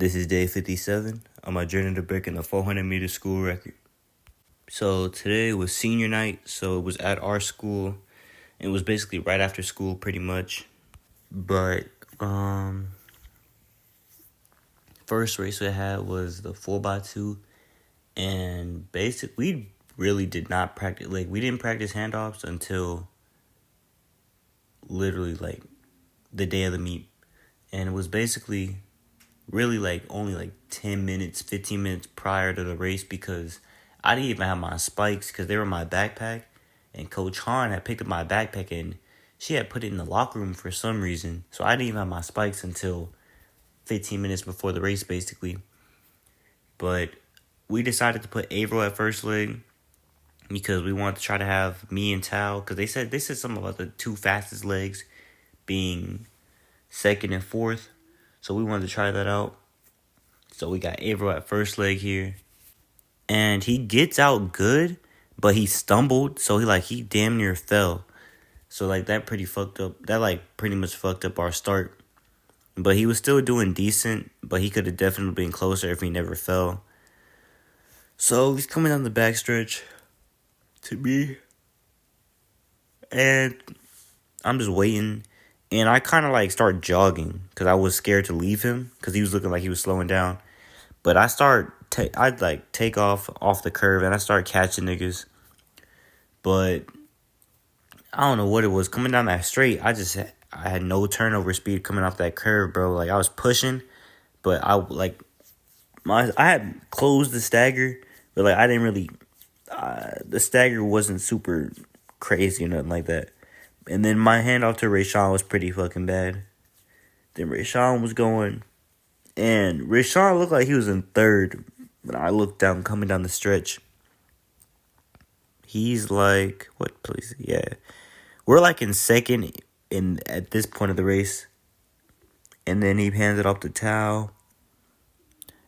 This is day 57 on my journey to breaking the 400-meter school record. So today was senior night, so it was at our school. It was basically right after school pretty much. But first race we had was the 4x2, and basically we really did not practice, we didn't practice handoffs until literally the day of the meet. And it was basically really only 10 minutes, 15 minutes prior to the race, because I didn't even have my spikes because they were in my backpack, and Coach Hahn had picked up my backpack and she had put it in the locker room for some reason. So I didn't even have my spikes until 15 minutes before the race basically. But we decided to put Averill at first leg because we wanted to try to have me and Tao, because they said something about the two fastest legs being second and fourth. So we wanted to try that out. So we got Averill at first leg here. And he gets out good, but he stumbled. So he damn near fell. So that pretty fucked up. That pretty much fucked up our start. But he was still doing decent. But he could have definitely been closer if he never fell. So he's coming down the backstretch to me. And I'm just waiting. And I kind of start jogging because I was scared to leave him because he was looking like he was slowing down. But I take off the curve and I start catching niggas. But I don't know what it was. Coming down that straight, I had no turnover speed coming off that curve, bro. I was pushing, but I had closed the stagger, but I didn't really. The stagger wasn't super crazy or nothing like that. And then my handoff to Rayshawn was pretty fucking bad. Then Rayshawn was going, and Rayshawn looked like he was in third. When I looked down, coming down the stretch, he's what place? Yeah, we're in second at this point of the race. And then he hands it off to Tao.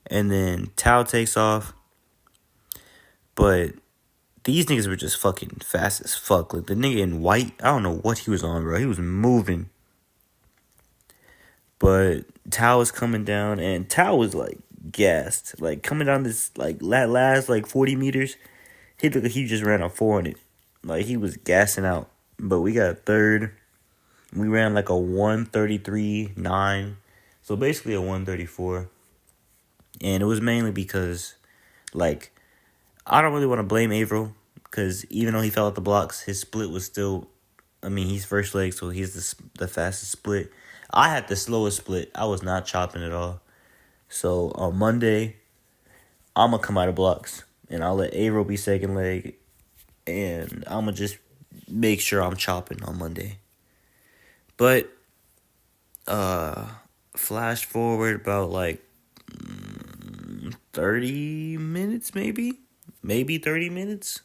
And then Tao takes off. But these niggas were just fucking fast as fuck. The nigga in white, I don't know what he was on, bro. He was moving. But Tao was coming down, and Tao was gassed. Coming down this last 40 meters, he looked like he just ran a 400. He was gassing out. But we got third. We ran a 1:33.9. So basically a 1:34. And it was mainly because I don't really want to blame Averill, because even though he fell out the blocks, his split was still, he's first leg, so he's the fastest split. I had the slowest split. I was not chopping at all. So on Monday, I'm going to come out of blocks, and I'll let Averill be second leg, and I'm going to just make sure I'm chopping on Monday. But flash forward about 30 minutes maybe 30 minutes,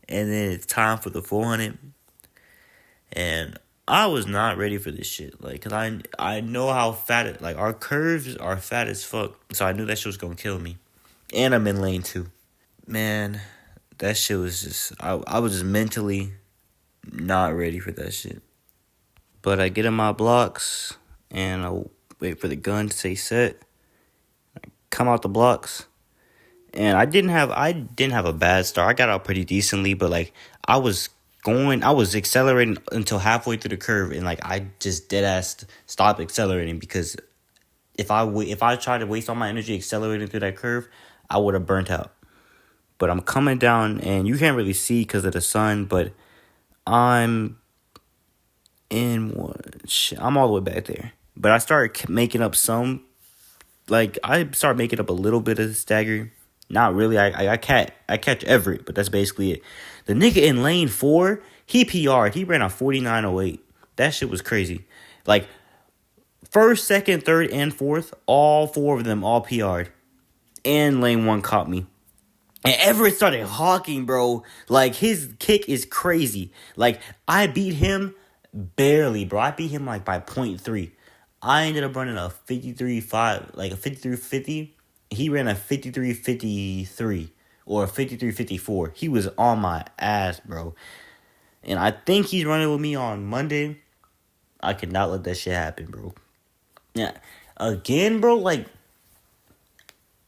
and then it's time for the 400. And I was not ready for this shit, because I know how fat it, our curves are fat as fuck, so I knew that shit was gonna kill me. And I'm in lane 2. Man, that shit was just, I was just mentally not ready for that shit. But I get in my blocks, and I wait for the gun to say set. I come out the blocks. And I didn't have a bad start. I got out pretty decently, but I was accelerating until halfway through the curve, and I just dead ass stopped accelerating, because if I tried to waste all my energy accelerating through that curve, I would have burnt out. But I'm coming down, and you can't really see because of the sun, but I'm all the way back there. But I started making up some, I started making up a little bit of the stagger. Not really. I catch Everett, but that's basically it. The nigga in lane 4, he PR'd. He ran a 49.08. That shit was crazy. First, second, third, and fourth, all 4 of them all PR'd. And lane 1 caught me. And Everett started hawking, bro. His kick is crazy. I beat him barely, bro. I beat him by 0.3. I ended up running a 53.5, a 53.50. He ran a 53.53 or a 53.54. He was on my ass, bro. And I think he's running with me on Monday. I cannot let that shit happen, bro. Yeah. Again, bro,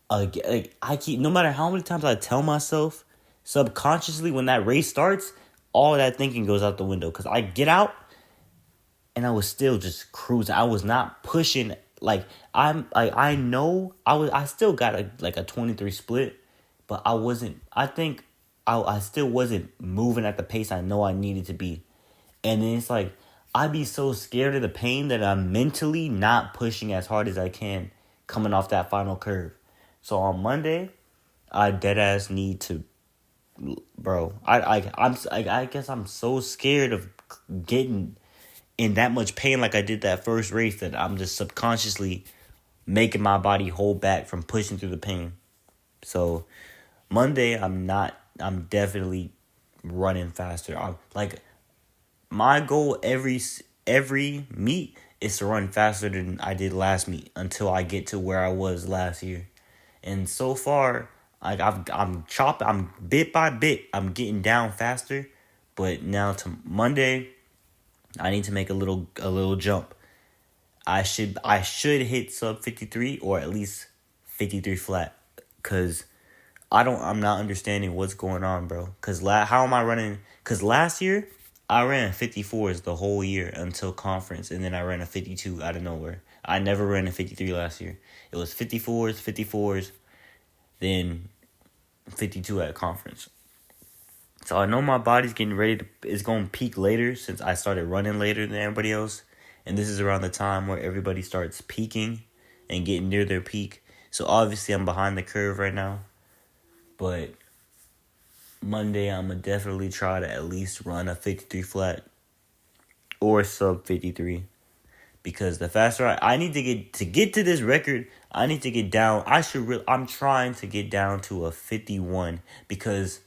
like I keep, no matter how many times I tell myself, subconsciously when that race starts, all that thinking goes out the window. Because I get out and I was still just cruising. I was not pushing. Like I know I still got a 23 split, but I wasn't. I think I still wasn't moving at the pace I know I needed to be. And then it's like I'd be so scared of the pain that I'm mentally not pushing as hard as I can coming off that final curve. So on Monday, I dead ass need to, bro. I guess I'm so scared of getting in that much pain like I did that first race that I'm just subconsciously making my body hold back from pushing through the pain. So Monday, I'm definitely running faster. I'm like, my goal every meet is to run faster than I did last meet until I get to where I was last year. And so far, like I'm bit by bit, I'm getting down faster. But now to Monday, I need to make a little jump. I should hit sub 53 or at least 53 flat, cause I'm not understanding what's going on, bro. Cause how am I running? Cause last year I ran 54s the whole year until conference, and then I ran a 52 out of nowhere. I never ran a 53 last year. It was 54s, then 52 at conference. So I know my body's getting ready to, it's going to peak later since I started running later than everybody else. And this is around the time where everybody starts peaking and getting near their peak. So obviously I'm behind the curve right now. But Monday I'm going to definitely try to at least run a 53 flat or sub 53. Because the faster I need to get to this record, I need to get down. I'm trying to get down to a 51 because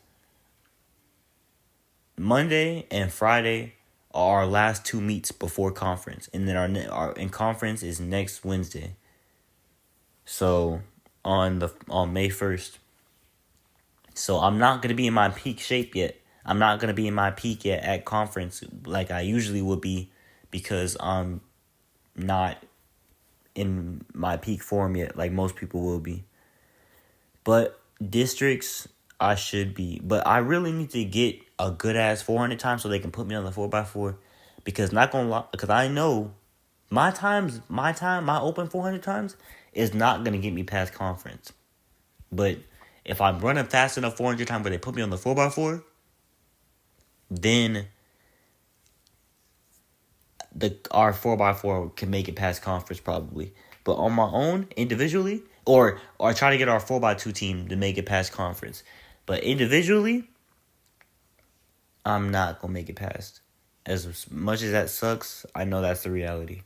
Monday and Friday are our last two meets before conference, and then our in conference is next Wednesday. So on May 1st. So I'm not gonna be in my peak shape yet. I'm not gonna be in my peak yet at conference like I usually would be, because I'm not in my peak form yet like most people will be. But districts, I should be. But I really need to get a good ass 400 times so they can put me on the 4x4. Because not gonna lie, because I know my open 400 times is not gonna get me past conference. But if I'm running fast enough 400 times where they put me on the 4x4, then our 4x4 can make it past conference probably. But on my own, individually, or try to get our 4x2 team to make it past conference. But individually, I'm not going to make it past. As much as that sucks, I know that's the reality.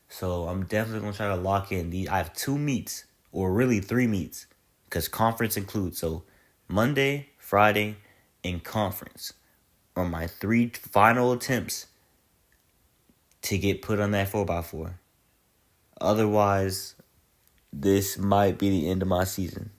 So I'm definitely going to try to lock in. I have 2 meets, or really 3 meets, because conference includes. So Monday, Friday, and conference are my 3 final attempts to get put on that 4x4. Otherwise, this might be the end of my season.